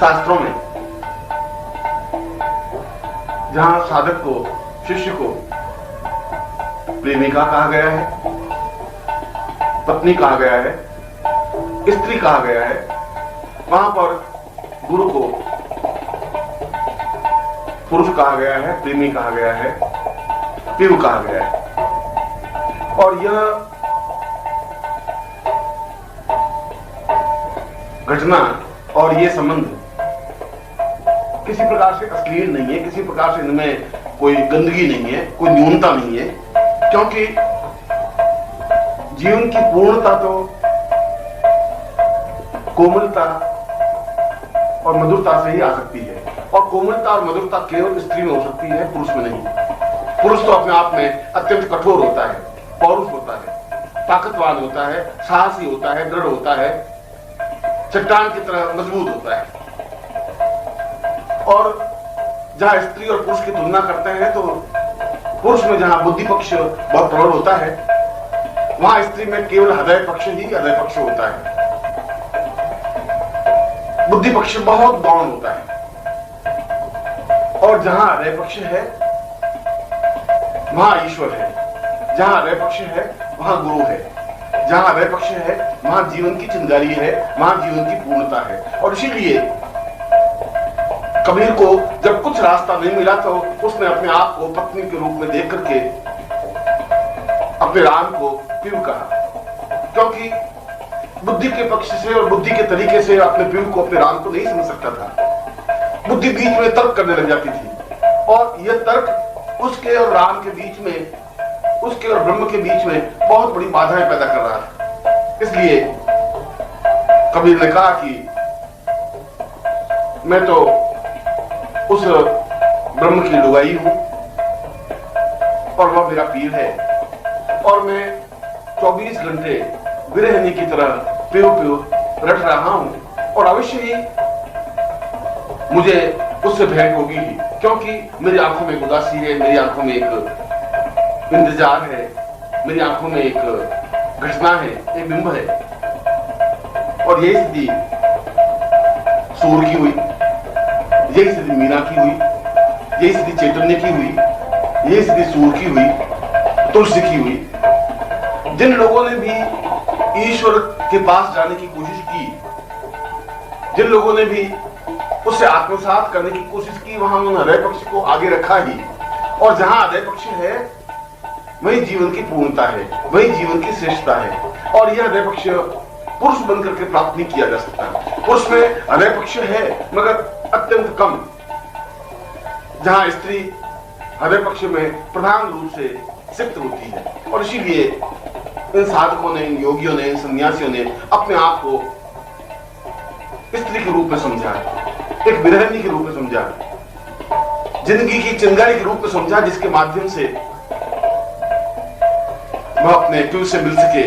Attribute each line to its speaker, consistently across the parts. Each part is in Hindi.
Speaker 1: शास्त्रों में जहां साधक को, शिष्य को प्रेमिका कहा गया है, पत्नी कहा गया है, स्त्री कहा गया है, वहां पर गुरु को पुरुष कहा गया है, प्रेमी कहा गया है, पिव कहा गया है। और यह घटना और ये संबंध किसी प्रकार से अश्लील नहीं है, किसी प्रकार से इनमें कोई गंदगी नहीं है, कोई न्यूनता नहीं है, क्योंकि जीवन की पूर्णता तो कोमलता और मधुरता से ही आ सकती है। और कोमलता और मधुरता केवल स्त्री में हो सकती है, पुरुष में नहीं। पुरुष तो अपने आप में अत्यंत कठोर होता है, पौरुष होता है, ताकतवान होता है, साहसी होता है, दृढ़ होता है, चट्टान की तरह मजबूत होता है। और जहां स्त्री और पुरुष की तुलना करते हैं तो पुरुष में जहां बुद्धि पक्ष बहुत प्रबल होता है, वहां स्त्री में केवल हृदय पक्ष ही हृदय पक्ष होता है। बुद्धि पक्ष बहुत गौण होता है। और जहां हृदय पक्ष है वहां ईश्वर है, जहां हृदय पक्ष है वहां गुरु है, जहां हृदय पक्ष है वहां जीवन की चिंगारी है, वहां जीवन की पूर्णता है। और इसीलिए कबीर को जब कुछ रास्ता नहीं मिला तो उसने अपने आप को पत्नी के रूप में देख करके अपने राम को पिव कहा, क्योंकि बुद्धि के पक्ष से और बुद्धि के तरीके से अपने पिव को, अपने राम को नहीं समझ सकता था। बुद्धि बीच में तर्क करने लग जाती थी और यह तर्क उसके और राम के बीच में, उसके और ब्रह्म के बीच में बहुत बड़ी बाधाएं पैदा कर रहा था। इसलिए कबीर ने कहा कि मैं तो उस ब्रह्म की लुगाई हूं और वह मेरा पीर है, और मैं 24 घंटे विरहनी की तरह पियो पियो रट रहा हूं, और अवश्य ही मुझे उससे भेंट होगी ही, क्योंकि मेरी आंखों में उदासी है, मेरी आंखों में एक इंतजार है, मेरी आंखों में एक घटना है, एक बिंब है। और यही स्थिति सूर की हुई, यही स्थिति मीना की हुई, यही स्थिति चैतन्य की हुई, यही स्थिति सूर की हुई, तुलसी की हुई। जिन लोगों ने भी ईश्वर के पास जाने की कोशिश की, जिन लोगों ने भी उससे आत्मसात करने की कोशिश की, वहां उन्होंने हृदय पक्ष को आगे रखा ही। और जहां हृदय पक्ष है वही जीवन की पूर्णता है, वही जीवन की श्रेष्ठता है। और यह हृदय पक्ष पुरुष बनकर के प्राप्त नहीं किया जा सकता। पुरुष में हृदय पक्ष है मगर अत्यंत कम, जहां स्त्री हृदय पक्ष में प्रधान रूप से सिक्त होती है। और इसीलिए इन साधकों ने, इन योगियों ने, इन सन्यासियों ने अपने आप को स्त्री के रूप में समझा, एक विरहनी के रूप में समझा, जिंदगी की चिंगारी के रूप में समझा, जिसके माध्यम से वह अपने पिव से मिल सके,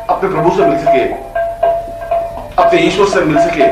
Speaker 1: अपने प्रभु से मिल सके, अपने ईश्वर से मिल सके।